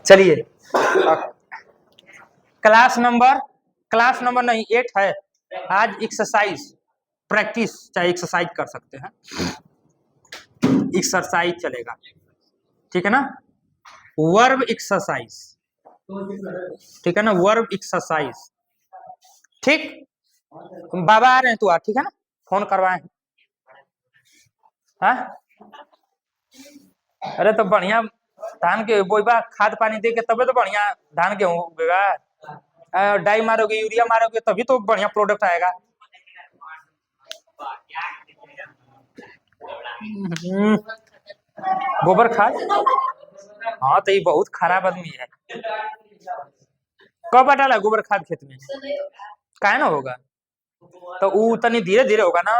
चलिए class number नहीं 8 है। आज एक्सरसाइज प्रैक्टिस चाहे एक्सरसाइज कर सकते हैं, एक्सरसाइज चलेगा, ठीक है ना। वर्ब एक्सरसाइज, ठीक है ना, वर्ब एक्सरसाइज। ठीक, बाबा आ रहे हैं, तू आ, ठीक है ना, फोन करवाए। हाँ, अरे तो बढ़िया धान के बोईबा, खाद पानी दे के तबे तो बढ़िया धान गेहूं उगेगा। डाई मारोगे, यूरिया मारोगे तभी तो बढ़िया प्रोडक्ट आएगा। गोबर खाद, हाँ तो ये बहुत खराब आदमी है। कब डाला गोबर खाद खेत में? काहे ना होगा, तो वो तनी धीरे धीरे होगा ना।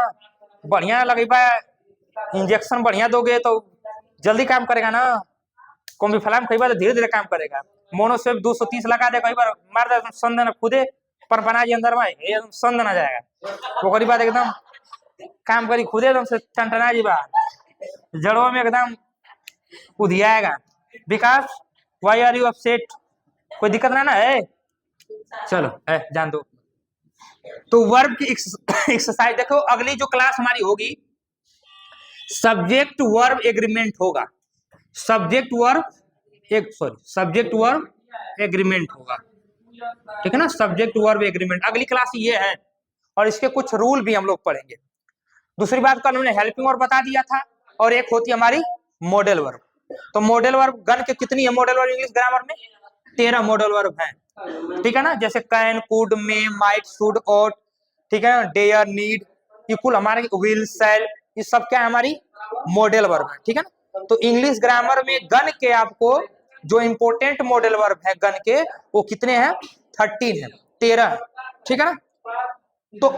बढ़िया लगेगा, इंजेक्शन बढ़िया दोगे तो जल्दी काम करेगा ना। कॉम्बी फलाम कई बार धीरे धीरे काम करेगा। मोनोसेप 230 लगा दे, कई बार मार दे संदन खुदे पर बना जी अंदर में एकदम संदन आ जाएगा। वो करी बात एकदम काम करी खुदे एकदम से टनटना जी बा, जड़ों में एकदम उधियाएगा। विकास, वाई आर यू अपसेट? कोई दिक्कत ना है? चलो जान दो। तो वर्ब की एक्सरसाइज देखो, अगली जो क्लास हमारी होगी सब्जेक्ट वर्ब एग्रीमेंट होगा। सब्जेक्ट वर्ब एग्रीमेंट होगा, ठीक है ना। सब्जेक्ट वर्ब एग्रीमेंट अगली क्लास ये है, और इसके कुछ रूल भी हम लोग पढ़ेंगे। दूसरी बात कल हमने हेल्पिंग वर्ब बता दिया था, और एक होती है हमारी मॉडल वर्ब। तो मॉडल वर्ब गण के कितनी है मॉडल वर्ब इंग्लिश ग्रामर में? 13 मॉडल वर्ब है, ठीक है ना। जैसे can, could, may, might, should, ought, ठीक है, डेयर, नीड, ये कुल हमारे विल, शैल, ये सब क्या है हमारी मॉडल वर्ब है, ठीक है ना। तो इंग्लिश ग्रामर में गण के आपको जो इंपोर्टेंट मॉडल वर्ब है गण के, वो कितने हैं? 13 है, 13 है, ठीक है ना। तो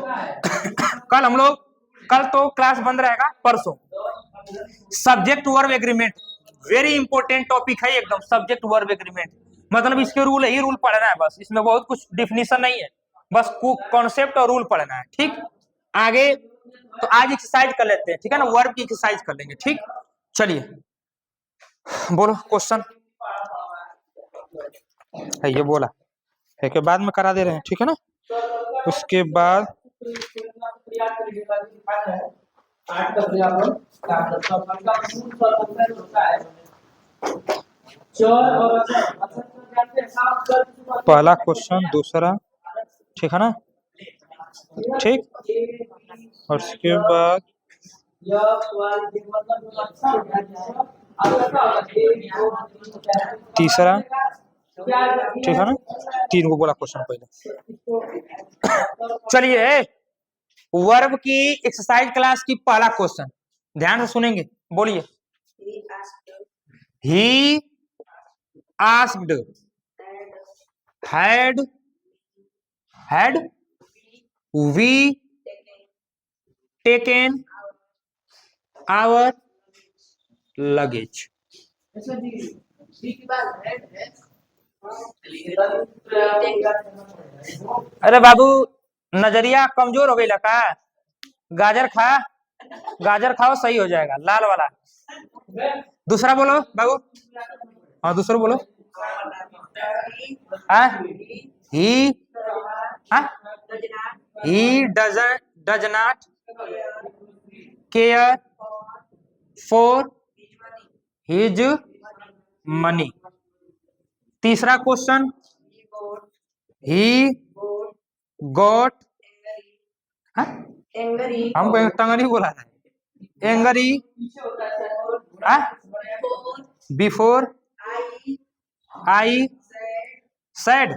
कल हम लोग, कल तो क्लास बंद रहेगा, परसों subject verb agreement, very important topic है एकदम। सब्जेक्ट वर्ब एग्रीमेंट मतलब इसके रूल ही रूल पढ़ना है बस, इसमें बहुत कुछ डिफिनीशन नहीं है, बस कॉन्सेप्ट और रूल पढ़ना है, ठीक। आगे तो आज एक्सरसाइज कर लेते हैं, ठीक है ना, वर्ब की एक्सरसाइज कर लेंगे, ठीक। चलिए बोलो क्वेश्चन है, ये बोला है के बाद में करा दे रहे हैं, ठीक है ना। उसके बाद पहला क्वेश्चन, दूसरा, ठीक है ना, ठीक। और उसके बाद तीसरा, ठीक है ना। 3 को बोला क्वेश्चन पहले। चलिए वर्ब की एक्सरसाइज क्लास की पहला क्वेश्चन ध्यान से सुनेंगे, बोलिए। He asked, had we taken our luggage? अरे बाबू नजरिया कमजोर हो गई लका, गाजर खा, गाजर खाओ सही हो जाएगा, लाल वाला। दूसरा बोलो बाबू, हाँ दूसरा बोलो। he does not care for his money. तीसरा क्वेश्चन, he got, हमको टंगरी बोला था, angry before I said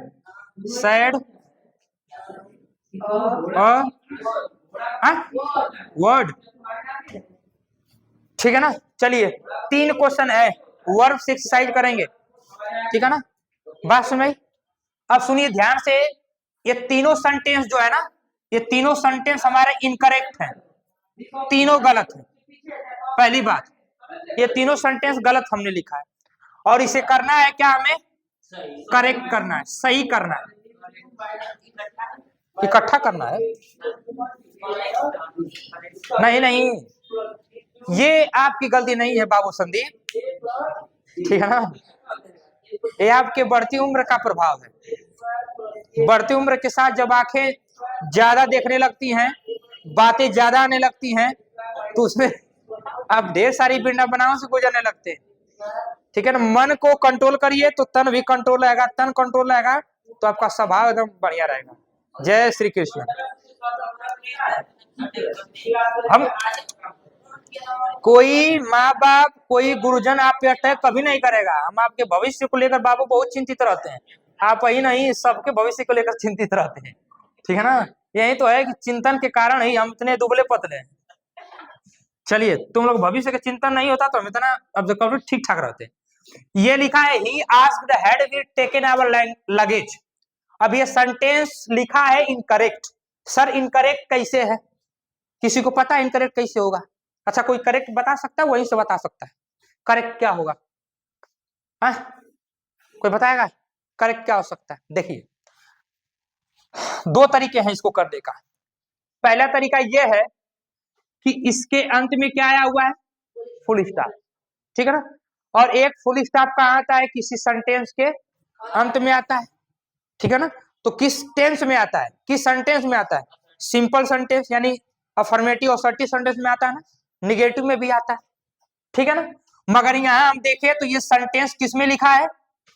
word, ठीक है ना। चलिए 3 क्वेश्चन है, वर्ब से एक्सरसाइज करेंगे, ठीक है ना। बात सुन भाई, अब सुनिए ध्यान से। ये तीनों सेंटेंस जो है ना, ये तीनों सेंटेंस हमारे इनकरेक्ट हैं, तीनों गलत है। पहली बात, ये तीनों सेंटेंस गलत हमने लिखा है, और इसे करना है क्या, हमें करेक्ट करना है, सही करना है, इकट्ठा करना है। नहीं नहीं, ये आपकी गलती नहीं है बाबू संदीप, ठीक है ना। ये आपके बढ़ती उम्र का प्रभाव है। बढ़ती उम्र के साथ जब आंखें ज्यादा देखने लगती हैं, बातें ज्यादा आने लगती हैं, तो उसमें आप ढेर सारी वृंदावनाओं से गुजरने लगते हैं। ठीक है ना, मन को कंट्रोल करिए तो तन भी कंट्रोल रहेगा, तन कंट्रोल रहेगा तो आपका स्वभाव एकदम बढ़िया रहेगा। जय श्री कृष्ण। हम कोई माँ बाप, कोई गुरुजन आप पे अटैक कभी नहीं करेगा। हम आपके भविष्य को लेकर बाबू बहुत चिंतित रहते हैं, आप ही नहीं सबके भविष्य को लेकर चिंतित रहते हैं। ठीक है ना, यही तो है कि चिंतन के कारण ही हम इतने दुबले पतले हैं। चलिए, तुम लोग भविष्य का चिंतन नहीं होता तो हम इतना अब ठीक ठाक रहते। ये लिखा है he asked had we taken our luggage. अब ये सेंटेंस लिखा है इनकरेक्ट। सर इनकरेक्ट कैसे है, किसी को पता है इनकरेक्ट कैसे होगा? अच्छा, कोई करेक्ट बता सकता है? वहीं से बता सकता है करेक्ट क्या होगा? हाँ, कोई बताएगा करेक्ट क्या हो सकता है? देखिए, दो तरीके हैं इसको करने का। पहला तरीका यह है कि इसके अंत में क्या आया हुआ है? Full stop. ठीक है ना, और एक फुल स्टॉप कहाँ आता है? किसी सेंटेंस के अंत में आता है। ठीक है ना, तो किस टेंस में आता है, किस सेंटेंस में आता है? सिंपल सेंटेंस यानी अफर्मेटिव असर्टिव सेंटेंस में आता है ना, निगेटिव में भी आता है। ठीक है ना, मगर यहाँ हम देखें तो ये सेंटेंस किस में लिखा है?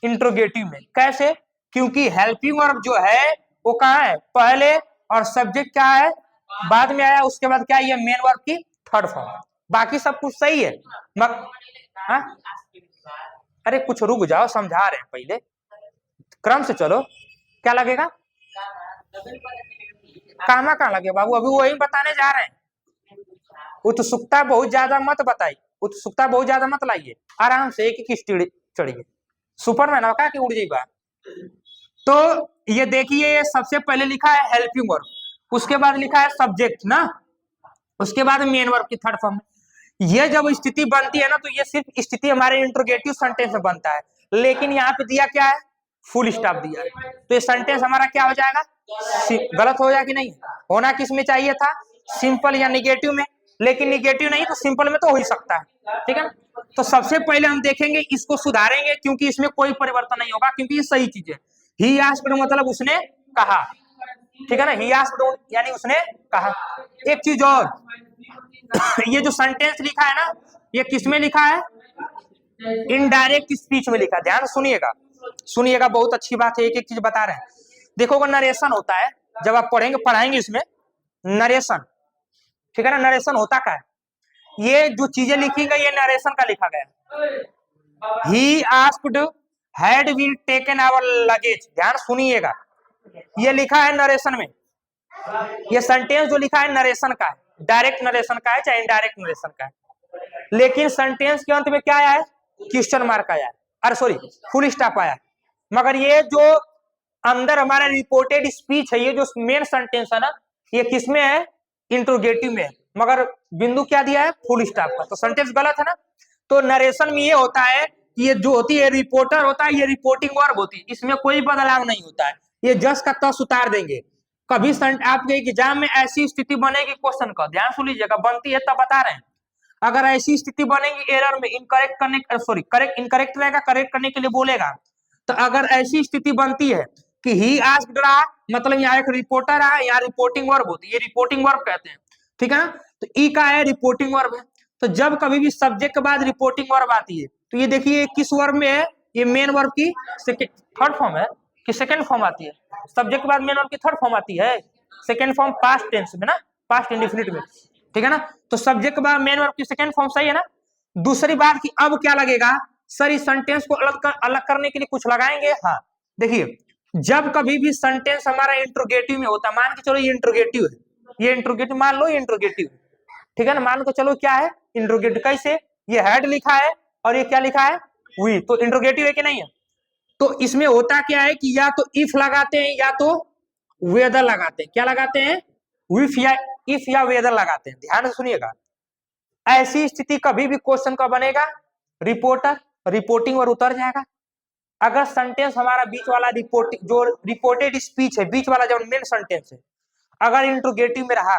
इंट्रोगेटिव में। कैसे? क्योंकि हेल्पिंग वर्ब जो है वो कहाँ है? पहले, और सब्जेक्ट क्या है? बाद में आया। उसके बाद क्या? ये मेन वर्ब की थर्ड फॉर्म। बाकी सब कुछ सही है हाँ? अरे कुछ रुक जाओ, समझा रहे हैं, पहले क्रम से चलो। क्या लगेगा? कामा कहाँ लगे बाबू, अभी वही बताने जा रहे हैं। उत्सुकता बहुत ज्यादा मत बताइए, उत्सुकता बहुत ज्यादा मत लाइए, आराम से एक एक स्टीड चढ़िए। सुपरमैन का कि उड़ जाइएगा। तो ये देखिए, सबसे पहले लिखा है हेल्पिंग वर्ब, उसके बाद लिखा है सब्जेक्ट ना, उसके बाद मेन वर्ब की थर्ड फॉर्म। ये जब स्थिति बनती है ना, तो ये सिर्फ स्थिति हमारे इंट्रोगेटिव सेंटेंस में बनता है। लेकिन यहाँ पे दिया क्या है? फुल स्टॉप दिया है, तो ये सेंटेंस हमारा क्या हो जाएगा? गलत हो जाएगा कि नहीं? होना किस में चाहिए था? सिंपल या निगेटिव में। लेकिन निगेटिव नहीं तो सिंपल में तो हो ही सकता है। ठीक है, तो सबसे पहले हम देखेंगे, इसको सुधारेंगे, क्योंकि इसमें कोई परिवर्तन नहीं होगा, क्योंकि ये सही चीज है। ही आस्क्ड मतलब उसने कहा। ठीक है ना, ही आस्क्ड यानी उसने कहा। एक चीज और, ये जो सेंटेंस लिखा है ना, ये किस में लिखा है? इनडायरेक्ट स्पीच में लिखा है। ध्यान सुनिएगा, सुनिएगा, बहुत अच्छी बात है, एक एक चीज बता रहे हैं। देखो, नरेशन होता है, जब आप पढ़ाएंगे इसमें नरेशन। ठीक है ना, नरेशन होता क्या है? ये जो चीजें लिखी गई, ये नरेशन का लिखा गया। He asked had we taken our luggage. ध्यान सुनिएगा, ये लिखा है नरेशन में। ये सेंटेंस जो लिखा है नरेशन का है, डायरेक्ट नरेशन का है चाहे इनडायरेक्ट नरेशन का है। लेकिन सेंटेंस के अंत में क्या आया है? क्वेश्चन मार्क आया है, अरे सॉरी फुल स्टॉप आया। मगर ये जो अंदर हमारा रिपोर्टेड स्पीच है, ये जो मेन सेंटेंस है ना, ये किसमें है? इंट्रोगेटिव में। मगर बिंदु क्या दिया है? फुल स्टॉप का, तो सेंटेंस गलत है ना। तो नरेशन में ये होता है, ये जो होती है रिपोर्टर होता है, ये रिपोर्टिंग वर्ब होती है, इसमें कोई बदलाव नहीं होता है, ये जस का तस उतार देंगे। कभी आपके एग्जाम में ऐसी स्थिति बनेगी, क्वेश्चन का ध्यान सुन लीजिएगा, बनती है तब बता रहे हैं। अगर ऐसी स्थिति बनेगी एरर में, इनकरेक्ट करने सॉरी करेक्ट इनकरेक्ट रहेगा, करेक्ट करने के लिए बोलेगा। तो अगर ऐसी स्थिति बनती है कि ही आस्क्ड रहा, मतलब यहाँ एक रिपोर्टर है, यहाँ रिपोर्टिंग वर्ब होती है, ये रिपोर्टिंग वर्ब कहते हैं। ठीक है ना, तो ई का है रिपोर्टिंग वर्ब है। तो जब कभी भी सब्जेक्ट के बाद रिपोर्टिंग वर्ब आती है, तो ये देखिए किस वर्ब में है? ये मेन वर्ब की थर्ड फॉर्म है कि सेकेंड फॉर्म आती है? सब्जेक्ट के बाद मेन वर्ब की थर्ड फॉर्म आती है, सेकेंड फॉर्म पास्ट टेंस में ना, पास्ट इंडेफिनिट में। ठीक है ना, तो सब्जेक्ट के बाद मेन वर्ब की सेकेंड फॉर्म सही है ना। दूसरी बात कि अब क्या लगेगा? सर इस सेंटेंस को अलग करने के लिए कुछ लगाएंगे। हाँ, देखिए, जब कभी भी सेंटेंस हमारा इंट्रोगेटिव में होता है, मान के चलो ये इंट्रोगेटिव है, ये इंट्रोगेटिव मान लो, ये इंट्रोगेटिव। ठीक है ना, मान के चलो क्या है? इंट्रोगेटिव। कैसे? ये हैड लिखा है और ये क्या लिखा है? वी, तो इंट्रोगेटिव है कि नहीं है? तो इसमें होता क्या है कि या तो इफ लगाते हैं या तो वेदर लगाते हैं। क्या लगाते हैं? विफ या इफ या वेदर लगाते हैं। ध्यान से सुनिएगा, ऐसी स्थिति कभी भी क्वेश्चन का बनेगा रिपोर्टर, रिपोर्टिंग और उतर जाएगा। अगर सेंटेंस हमारा बीच वाला जो रिपोर्टेड स्पीच है, बीच वाला जो मेन सेंटेंस है, अगर इंट्रोगेटिव में रहा,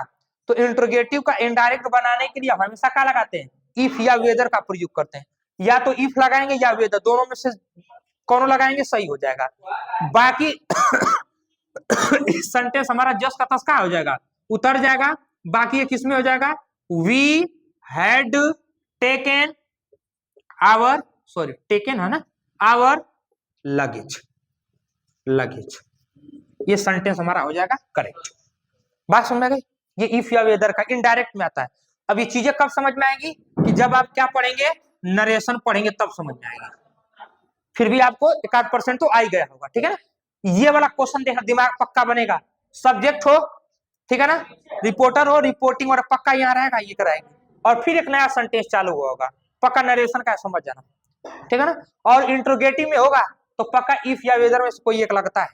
तो इंट्रोगेटिव का इनडायरेक्ट बनाने के लिए हम हमेशा क्या लगाते हैं? इफ या वेदर का प्रयोग करते हैं। या तो इफ लगाएंगे या वेदर, दोनों में से कौन लगाएंगे सही हो जाएगा। बाकी सेंटेंस हमारा जस का तस का हो जाएगा, उतर जाएगा। बाकी ये किस में हो जाएगा, we had taken our, sorry taken है ना, आवर लगेज, लगेज, ये सेंटेंस हमारा हो जाएगा करेक्ट। बात समझ में गई। ये इफ या वेदर का इनडायरेक्ट में आता है। अब ये चीजें कब समझ में आएंगी, कि जब आप क्या पढ़ेंगे, नरेशन पढ़ेंगे तब समझ में आएगी। फिर भी आपको 1-8% तो आ ही गया होगा, ठीक है ना। ये वाला क्वेश्चन देखना, दिमाग पक्का बनेगा। सब्जेक्ट हो, ठीक है ना, रिपोर्टर हो, रिपोर्टिंग और पक्का यहाँ रहेगा, ये कराएंगे। और फिर एक नया सेंटेंस चालू होगा, पक्का नरेशन का समझ जाना, ठीक है ना। और इंट्रोगेटिव में होगा तो पक्का इफ या वेदर में से कोई एक लगता है।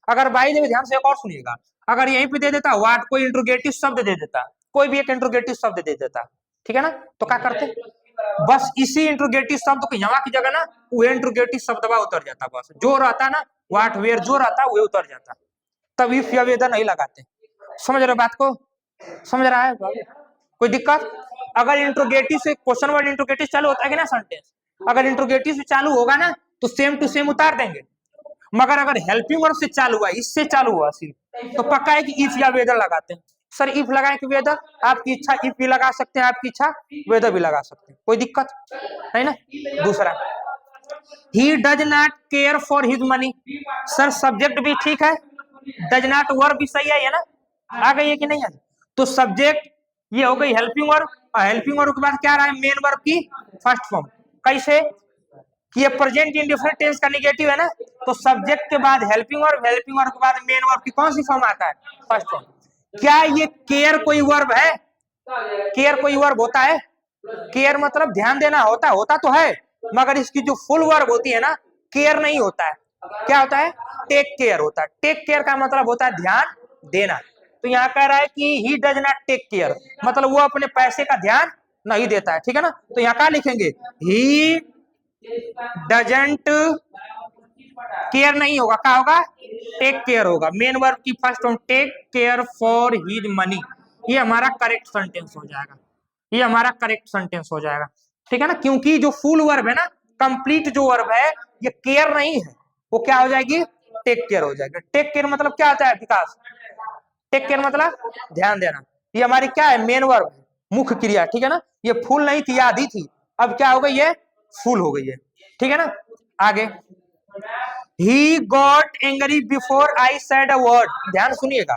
अगर भाई ध्यान से एक और सुनिएगा, अगर यहीं पे दे देता व्हाट, कोई इंट्रोगेटिव शब्द दे देता, कोई भी एक इंट्रोगेटिव शब्द दे देता, ठीक है ना, तो क्या करते, बस इसी इंट्रोगेटिव शब्द को यहाँ की जगह ना वो इंट्रोगेटिव शब्द उतर जाता, बस जो रहता ना व्हाट वेयर जो रहता वो उतर जाता, तब इफ या वेदर नहीं लगाते। समझ रहे बात को, समझ रहा है कोई दिक्कत। अगर इंट्रोगेटिव से क्वेश्चन वर्ड इंट्रोगेटिव चालू होता है कि ना सेंटेंस, अगर इंट्रोगेटिव से चालू होगा ना तो सेम टू सेम उतार देंगे। मगर अगर हेल्पिंग वर्ब से चालू हुआ, इससे चालू हुआ सिर्फ, तो पक्का है कि इफ या वेदर लगाते हैं। सर इफ लगाए कि वेदर, आपकी इच्छा इफ भी लगा सकते हैं, आपकी इच्छा वेदर भी लगा सकते हैं, कोई दिक्कत नहीं ना। दूसरा, ही does not care for his money. Sir subject भी ठीक है, डज नॉट वर्ब भी सही है ना, आ गई है कि नहीं है। तो सब्जेक्ट ये हो गई हेल्पिंग वर्ब, और हेल्पिंग वर्ब के बाद क्या रहा है, मेन वर्ब की फर्स्ट फॉर्म। कैसे कि ये प्रेजेंट इंडिफरेंट टेंस का नेगेटिव है ना, तो सब्जेक्ट के बाद हेल्पिंग वर्ब, हेल्पिंग वर्ब के बाद मेन वर्ब की कौन सी फॉर्म आता है, फर्स्ट फॉर्म। क्या ये केयर कोई वर्ब है, केयर कोई वर्ब होता है, केयर मतलब ध्यान देना होता, होता तो है, मगर इसकी जो फुल वर्ब होती है ना, केयर नहीं होता है, क्या होता है, टेक केयर होता है। टेक केयर का मतलब होता है ध्यान देना। तो यहाँ कह रहा है कि he does not take care, मतलब वो अपने पैसे का ध्यान नहीं देता है, ठीक है ना। तो यहाँ क्या लिखेंगे, ही डजंट केयर नहीं होगा, क्या होगा, टेक केयर होगा। मेन वर्ब की first form take care for his money, ये हमारा करेक्ट सेंटेंस हो जाएगा, ये हमारा करेक्ट सेंटेंस हो जाएगा, ठीक है ना। क्योंकि जो फुल वर्ब है ना, कंप्लीट जो वर्ब है, ये केयर नहीं है, वो क्या हो जाएगी, टेक केयर हो जाएगी। टेक केयर मतलब क्या होता है विकास, टेक केयर मतलब ध्यान देना। ये हमारी क्या है, मेन वर्ब, मुख्य क्रिया, ठीक है ना। ये फुल नहीं थी, आधी थी, अब क्या हो गई, ये फुल हो गई है, ठीक है ना। आगे, he got angry before I said a word. ध्यान सुनिएगा,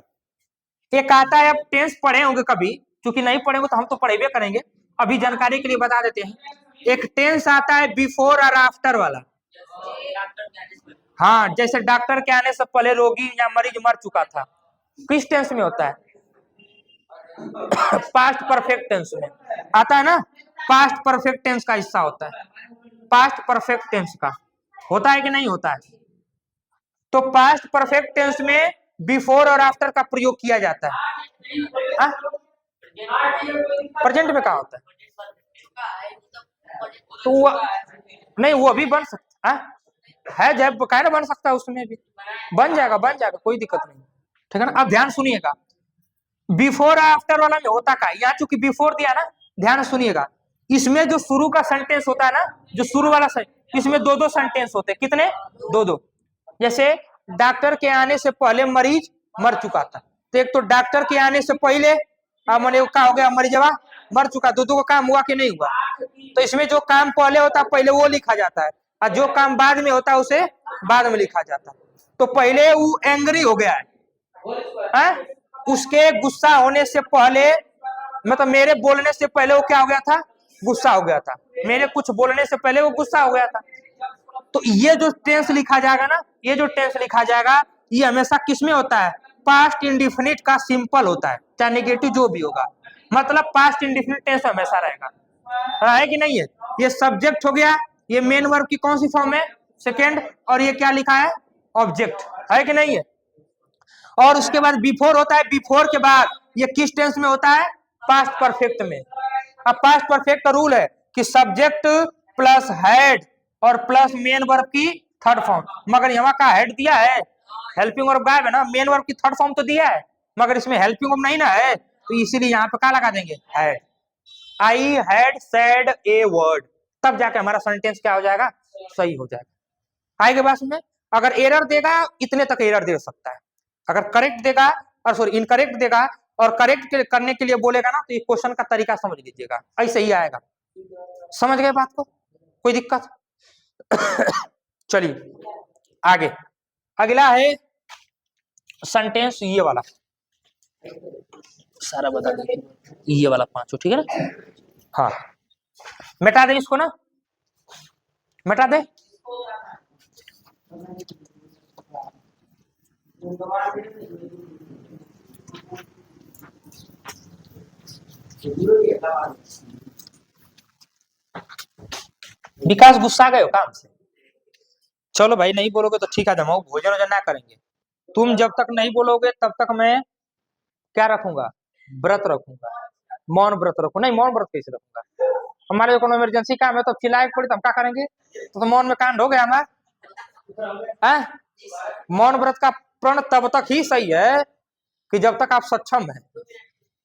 एक आता है, अब टेंस पढ़े होंगे कभी, क्योंकि नहीं पढ़ेंगे तो हम तो पढ़ेबे करेंगे, अभी जानकारी के लिए बता देते हैं। एक टेंस आता है बिफोर और आफ्टर वाला, हाँ, जैसे डॉक्टर के आने से पहले रोगी या मरीज मर चुका था, किस टेंस में होता है, पास्ट परफेक्ट टेंस में आता है ना, पास्ट परफेक्ट टेंस का हिस्सा होता है, पास्ट परफेक्ट टेंस का होता है कि नहीं होता है। तो पास्ट परफेक्ट टेंस में बिफोर और आफ्टर का प्रयोग किया जाता है, प्रेजेंट में कहा होता है, तो वो नहीं, वो भी बन सकता है, जब बकायदा बन सकता है, उसमें भी बन जाएगा, बन जाएगा, कोई दिक्कत नहीं, ठीक है ना। अब ध्यान सुनिएगा, बिफोर आफ्टर वाला में होता का, यहाँ चूंकि बिफोर दिया ना, ध्यान सुनिएगा, इसमें जो शुरू का सेंटेंस होता है ना, जो शुरू वाला इसमें दो दो सेंटेंस होते हैं, कितने, दो दो। जैसे डॉक्टर के आने से पहले मरीज मर चुका था, तो एक तो डॉक्टर के आने से पहले मैंने क्या हो गया, मरीजवा मर चुका, दो का काम हुआ कि नहीं हुआ। तो इसमें जो काम पहले होता है पहले वो लिखा जाता है, और जो काम बाद में होता है उसे बाद में लिखा जाता है। तो पहले वो एंग्री हो गया है, उसके गुस्सा होने से पहले, मतलब मेरे बोलने से पहले वो क्या हो गया था, गुस्सा हो गया था, मेरे कुछ बोलने से पहले वो गुस्सा हो गया था। तो ये जो टेंस लिखा जाएगा ना, ये जो टेंस लिखा जाएगा, ये हमेशा किसमें होता है, पास्ट इंडिफिनिट का सिंपल होता है, चाहे नेगेटिव जो भी होगा, मतलब पास्ट इंडिफिनिट टेंस हमेशा रहेगा, है कि नहीं है। ये सब्जेक्ट हो गया, ये मेन वर्ब की कौन सी फॉर्म है, सेकेंड, और ये क्या लिखा है, ऑब्जेक्ट, है कि नहीं है। और उसके बाद बिफोर होता है, बिफोर के बाद ये किस टेंस में होता है, पास्ट परफेक्ट में। अब पास्ट परफेक्ट का रूल है कि सब्जेक्ट प्लस हेड और प्लस मेन वर्ब की थर्ड फॉर्म, मगर यहाँ का हेड दिया है, हेल्पिंग वर्ब गायब है ना, मेन वर्ब की थर्ड फॉर्म तो दिया है, मगर इसमें हेल्पिंग वर्ब नहीं ना है, तो इसीलिए यहाँ पे क्या लगा देंगे, head. I had said a word, तब जाके हमारा सेंटेंस क्या हो जाएगा, सही हो जाएगा। आएगा बात में। अगर एरर देगा इतने तक एरर दे सकता है, अगर करेक्ट देगा और सॉरी इनकरेक्ट देगा और करेक्ट करने के लिए बोलेगा ना, तो ये क्वेश्चन का तरीका समझ लीजिएगा, ऐसे ही आएगा। समझ गए बात को, कोई दिक्कत? चलिए आगे, अगला है सेंटेंस ये वाला, सारा बता दीजिए ये वाला 5, ठीक है ना? हाँ मिटा दे इसको ना, मिटा दे। विकास गुस्सा गए हो काम से? चलो भाई नहीं बोलोगे तो ठीक है, जमाओ भोजन वोजन ना करेंगे। तुम जब तक नहीं बोलोगे तब तक मैं क्या रखूंगा? व्रत रखूंगा, मौन व्रत रखू। नहीं मौन व्रत कैसे रखूंगा? हमारे को इमरजेंसी काम है तो चिल्लाए पड़ी तो हम क्या करेंगे? तो मौन में कांड हो गया हमारा। मौन व्रत का प्रण तब तक ही सही है कि जब तक आप सक्षम है।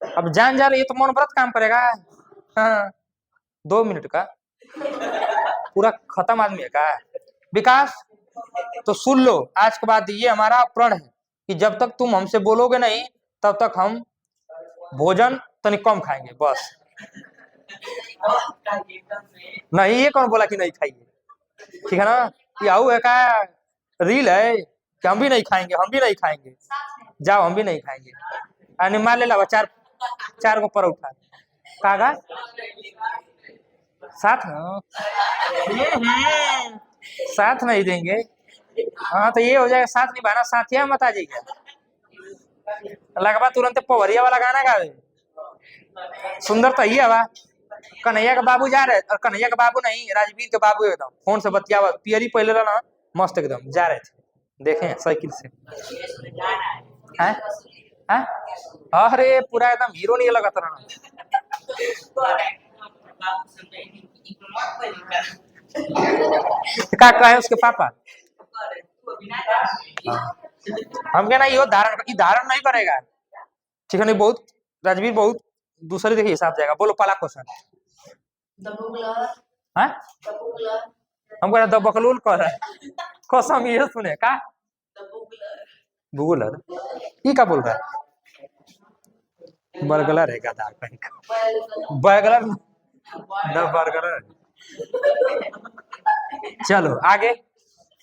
अब जान जा रही है तो मौन व्रत काम करेगा? हाँ 2 मिनट का पूरा खत्म आदमी है का विकास। तो सुन लो, आज के बाद ये हमारा प्रण है कि जब तक तुम हमसे बोलोगे नहीं तब तक हम भोजन तनिक कम खाएंगे बस। नहीं ये कौन बोला कि नहीं खाइए, ठीक है ना? ये आऊ है का रील है कि हम भी नहीं खाएंगे, हम भी नहीं खाएंगे, जाओ हम भी नहीं खाएंगे। अरे मान ले ला 4 को परोठा कागा साथ में, साथ नहीं देंगे। हाँ तो ये हो जाएगा साथ निभाना, साथिया मत आ जाइए। लगभग तुरंत पवरिया वाला गाना गावे, सुंदर तो ही है। कन्हैया का बाबू जा रहे, और कन्हैया का बाबू नहीं राजवीर के बाबू एकदम फोन से बतियावा, पियरी पहले ना मस्त एकदम जा रहे थे, देखे साइकिल से। अरे पूरा एकदम हीरो नहीं लगा था। क्या कहे उसके पापा? हम क्या ना ये धारण नहीं करेगा, ठीक है? नहीं बहुत राजवीर बहुत दूसरे देखिए हिसाब जाएगा। बोलो पहला क्वेश्चन। हम कह बकलूल कह रहा है, कसम ये सुने का भूगुलर ये क्या बोल रहा है? बर्गलर है गधा कहीं का, बर्गलर न बर्गलर। चलो आगे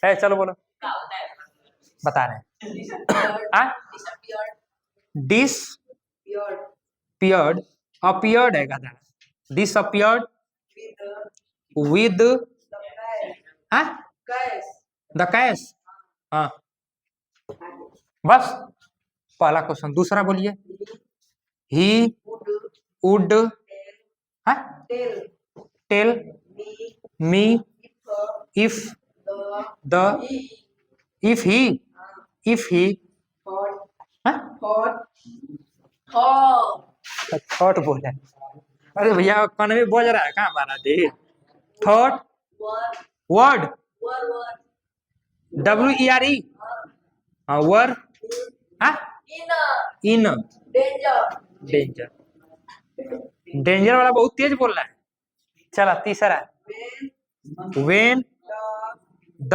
है, चलो बोलो बता रहे हैं। डिस पियर्ड, अपीयर्ड है गधा, डिसअपियर्ड विद द कैश। हाँ बस पहला क्वेश्चन। दूसरा बोलिए। He would tell me if he thought बोले। अरे भैया कन में बोझ रहा है कहाँ हमारा दे। थॉट वर्ड WERE हाँ वर इन डेंजर। डेंजर वाला बहुत तेज बोल रहा है। चला तीसरा वेन द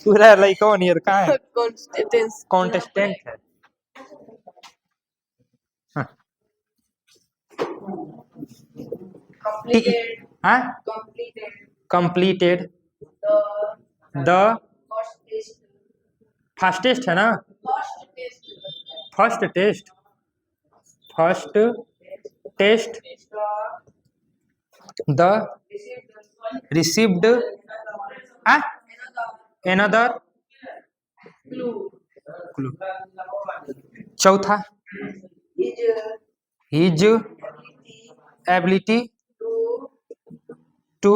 पूरा लाइक ऑन ईयर कहाँ है? कॉन्टेस्टेंट है। कंप्लीटेड द फास्टेस्ट है ना? First test the received another clue. चौथा हिज एबिलिटी टू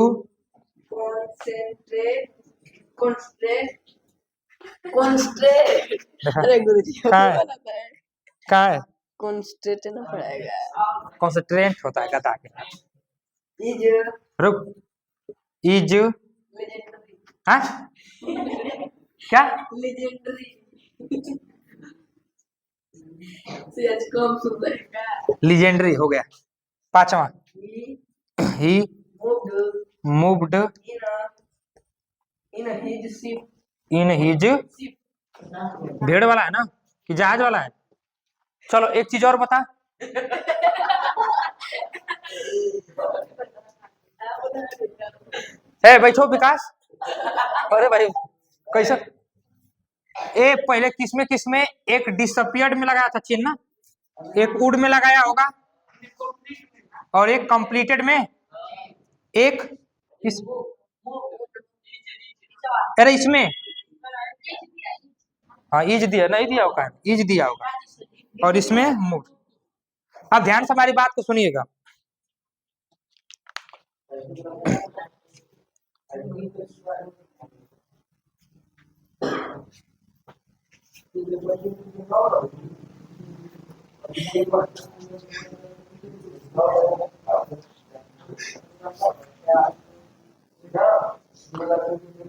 अरे गुरुजी कहाँ है? कॉन्स्टेंट ना पड़ेगा, कॉन्सेंट्रेट होता है गधा के। रुक इज क्या लीजेंडरी हो गया। पांचवा ही moved In his ship. In his, भेड़ वाला है ना कि जहाज वाला है? चलो एक चीज और बता। ए बैठो विकास। अरे भाई कैसे? ए पहले किसमें एक डिसअपियर्ड में लगाया था चिन्ह ना, एक वुड में लगाया होगा और एक कंप्लीटेड में, एक इस, अरे इसमें हाँ इज दिया, नहीं दिया होगा, इज दिया होगा और इसमें मूव। अब ध्यान से हमारी बात को सुनिएगा।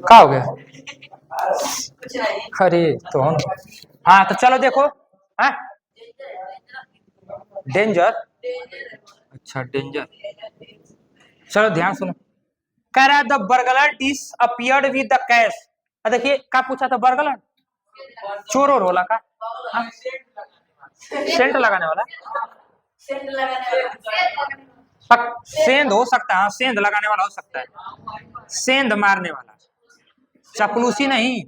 क्या हो गया? अरे तो हाँ तो चलो देखो। हाँ डेंजर, अच्छा डेंजर। चलो ध्यान सुनो। कह रहा है the burglar disappeared with the cash. देखिए क्या पूछा था, बर्गलर चोर और होला का? हाँ? सेंट लगाने वाला, सेंध हो सकता है, हाँ सेंध लगाने वाला हो सकता है, सेंध मारने वाला, चपलूसी नहीं।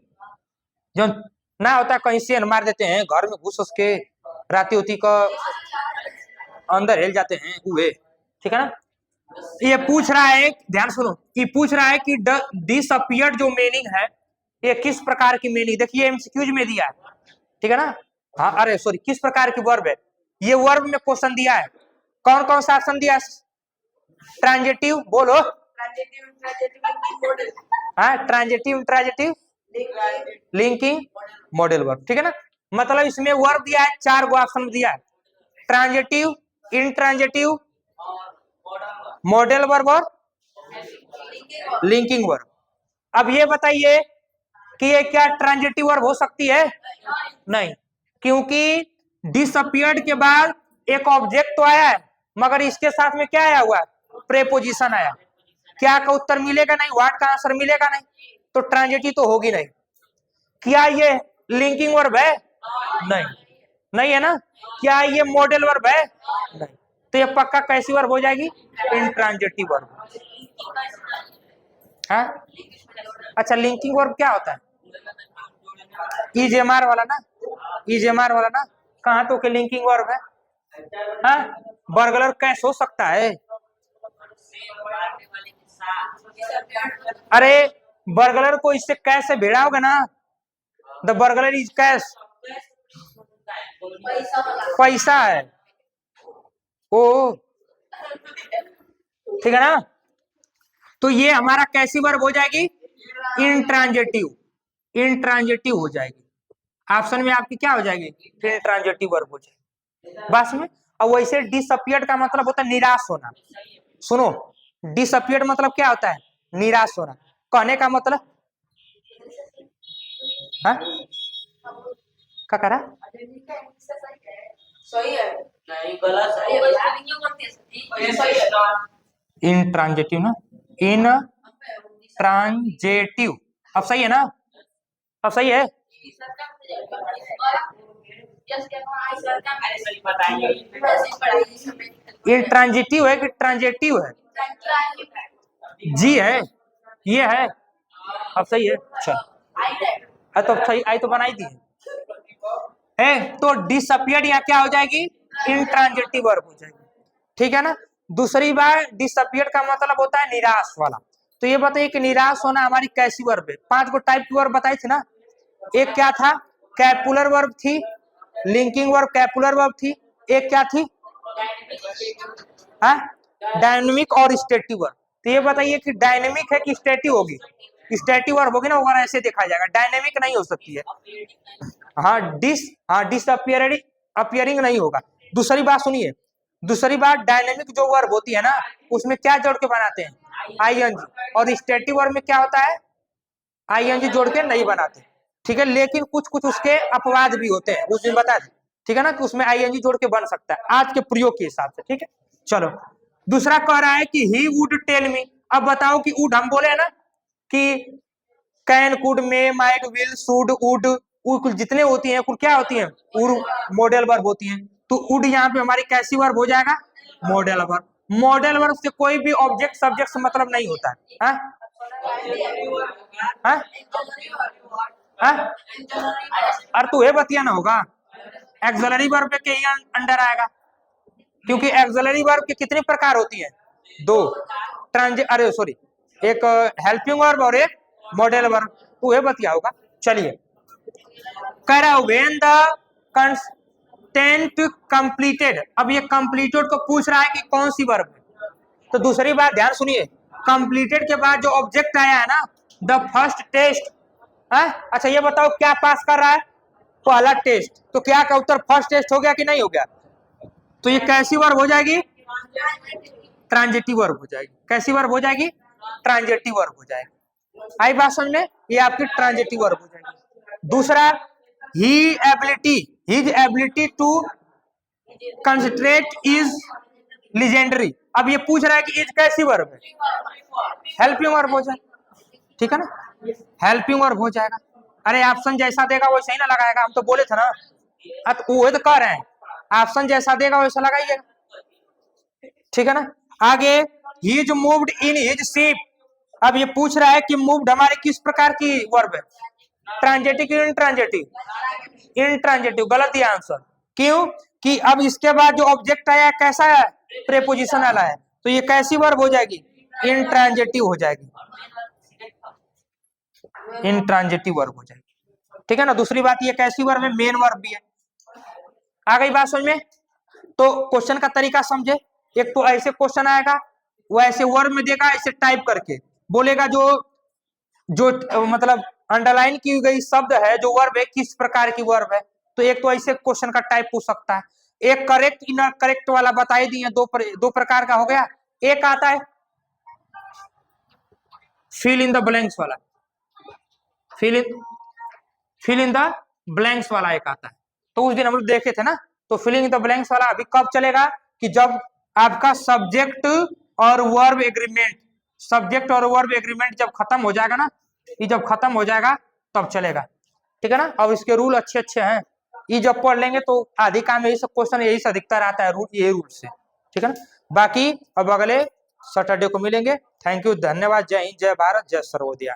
जो ना होता है कहीं सेंध मार देते हैं घर में घुस उसके, राती उती का अंदर हिल जाते हैं हुए, ठीक है ना। ये पूछ रहा है, ध्यान सुनो, ये पूछ रहा है कि डिसअपियर्ड जो मीनिंग है ये किस प्रकार की मीनिंग, देखिए एमसीक्यूज में दिया है, ठीक है ना। हाँ अरे सॉरी, किस प्रकार की वर्ब है, ये वर्ब में क्वेश्चन दिया है। कौन कौन सा ऑप्शन दिया है? ट्रांजिटिव बोलो, हाँ transitive, transitive, linking, modal verb, ठीक है ना। मतलब इसमें वर्ब दिया है, 4 गो ऑप्शन दिया है, ट्रांजिटिव, इंट्रांजिटिव, मॉडल वर्ब और लिंकिंग वर्ब। अब ये बताइए कि ये क्या ट्रांजिटिव वर्ब हो सकती है? नहीं, क्योंकि डिसअपियर्ड के बाद एक ऑब्जेक्ट तो आया है मगर इसके साथ में क्या आया हुआ है? प्रेपोजिशन आया। क्या का उत्तर मिलेगा नहीं, व्हाट का आंसर मिलेगा नहीं, तो ट्रांजिटिव तो होगी नहीं। क्या ये लिंकिंग वर्ब है? नहीं, नहीं है ना। क्या ये मॉडल वर्ब है? नहीं, तो ये पक्का कैसी वर्ब हो जाएगी? Intransitive verb. हाँ अच्छा, लिंकिंग वर्ब क्या होता है? ईजेएमआर वाला ना, ईजेएमआर वाला ना, कहाँ तो के लिंकिंग वर्ब है? हाँ बर्गलर कैश हो सकता है? अरे बर्गलर को इससे कैश से भिड़ा होगा ना, द बर्गलर इज कैश, पैसा है ओ, ठीक है ना। तो ये हमारा कैसी वर्ब हो जाएगी? इंट्रांजिटिव, इंट्रांजिटिव हो जाएगी। ऑप्शन में आपकी क्या हो जाएगी? इंट्रांजिटिव वर्ब हो जाएगी बस में। और वैसे डिसअपियर्ड का मतलब होता है निराश होना। सुनो, डिसअपियर्ड मतलब क्या होता है? निराश होना। कहने का मतलब हाँ क्या करा? सही है नहीं गलत है, इन ट्रांजिटिव ना, इन ट्रांजिटिव, अब सही है ना, अब सही है। ये ट्रांजिटिव है कि ट्रांजिटिव है? जी है, ये है, अब सही है। अच्छा तो सही आई तो बनाई दी है। तो डिसअपियर्ड यहाँ क्या हो जाएगी? इंट्रांजिटिव वर्ब हो जाएगी, ठीक है ना। दूसरी बार डिसअपियर्ड का मतलब होता है निराश वाला। तो ये बताइए कि निराश होना हमारी कैसी वर्ब है? 5 गो टाइप की वर्ब बताई थी ना। एक क्या था? कैपुलर वर्ब थी, लिंकिंग वर्ब कैपुलर वर्ब थी, एक क्या थी? डायनेमिक और स्टेटिव वर्ब। तो ये बताइए कि डायनेमिक है कि स्टेटिव होगी? स्टेटिव वर्ब होगी ना, अगर ऐसे देखा जाएगा, डायनेमिक नहीं हो सकती है। हाँ डिसअपियरिंग, अपियरिंग नहीं होगा। दूसरी बात सुनिए, दूसरी बात डायनेमिक जो वर्ब होती है ना उसमें क्या जोड़ के बनाते हैं? आईएनजी। और स्टेटिव वर्ब में क्या होता है? आईएनजी जोड़ के नहीं बनाते, ठीक है। लेकिन कुछ कुछ उसके अपवाद भी होते हैं, उस दिन बता दें, ठीक है ना, कि उसमें आईएनजी जोड़ के बन सकता है आज के प्रयोग के हिसाब से, ठीक है। चलो दूसरा कह रहा है कि ही वुड टेल मी। अब बताओ कि वुड हम बोले ना कि can, could, may, might, will, should, would, कुल जितने होती हैं कुल क्या होती हैं, मॉडल वर्ब होती हैं। तो वुड यहाँ पे हमारी कैसी वर्ब हो जाएगा, मॉडल वर्ब। मॉडल वर्ब से कोई भी ऑब्जेक्ट सब्जेक्ट से मतलब नहीं होता है। अरे तो ये बतिया ना होगा, एक्सलरी वर्ब के ही अंडर आएगा, क्योंकि एक्सलरी वर्ब के कितने प्रकार होती हैं, दो, अरे सॉरी, एक हेल्पिंग वर्ब और एक मॉडल वर्ब, तो ये बतिया होगा। चलिए, कह रहा व्हेन द कंस्टेंट कंप्लीटेड, अब ये कंप्लीटेड को पूछ रहा है कि कौन सी वर्ब है। तो दूसरी बात ध्यान सुनिए, कंप्लीटेड के बाद जो ऑब्जेक्ट आया है ना, द फर्स्ट टेस्ट है। अच्छा ये बताओ क्या पास कर रहा है, पहला टेस्ट, तो क्या का उत्तर फर्स्ट टेस्ट हो गया कि नहीं हो गया, तो ये कैसी वर्ब हो जाएगी, ट्रांजिटिव वर्ब हो जाएगी। कैसी वर्ब हो जाएगी, ट्रांजिटिव वर्ब हो जाएगी। आई बात समझ में, ये आपकी ट्रांजिटिव वर्ब हो जाएगी। दूसरा, his ability to concentrate is legendary. अब ये पूछ रहा है कि इज कैसी वर्ब है, हेल्पिंग वर्ब हो जाएगा, ठीक है ना, हेल्पिंग वर्ब हो जाएगा। अरे ऑप्शन जैसा देगा वैसा ही ना लगाएगा, हम तो बोले थे ना, वो तो कह रहे हैं ऑप्शन जैसा देगा वैसा लगाइएगा, ठीक है ना। आगे, he is moved in his ship. अब ये पूछ रहा है कि मूव्ड हमारे किस प्रकार की वर्ब है, ट्रांजिटिव इंट्रांजिटिव, इंट्रांजिटिव। गलत ही आंसर, क्यों कि अब इसके बाद जो ऑब्जेक्ट आया कैसा है, प्रेपोजिशन वाला है, तो ये कैसी वर्ब हो जाएगी, इंट्रांजिटिव हो जाएगी, इंट्रांजिटिव वर्ब हो जाएगी, ठीक है ना। दूसरी बात ये कैसी वर्ब है, मेन वर्ब भी है। आ गई बात समझ में। तो क्वेश्चन का तरीका समझे, एक तो ऐसे क्वेश्चन आएगा, वो ऐसे वर्ब में देगा, ऐसे टाइप करके बोलेगा जो मतलब अंडरलाइन की गई शब्द है, जो वर्ब है किस प्रकार की वर्ब है। तो एक तो ऐसे क्वेश्चन का टाइप पूछ सकता है। एक करेक्ट इनर करेक्ट वाला बताई दिए, दो प्रकार का हो गया। एक आता है फिल इन द ब्लैंक्स वाला, फिल इन द ब्लैंक्स वाला एक आता है, तो उस दिन हम लोग देखे थे ना। तो फिलिंग इन द ब्लैंक्स वाला अभी कब चलेगा, कि जब आपका सब्जेक्ट और वर्ब एग्रीमेंट, सब्जेक्ट और वर्ब एग्रीमेंट जब खत्म हो जाएगा ना, ये जब खत्म हो जाएगा तब चलेगा, ठीक है ना। अब इसके रूल अच्छे अच्छे हैं, ये जब पढ़ लेंगे तो आधी काम यही सब क्वेश्चन यही से अधिकतर आता है, रूल ये रूल से, ठीक है ना। बाकी अब अगले सैटरडे को मिलेंगे। थैंक यू, धन्यवाद, जय हिंद, जय भारत, जय सर्वोदय।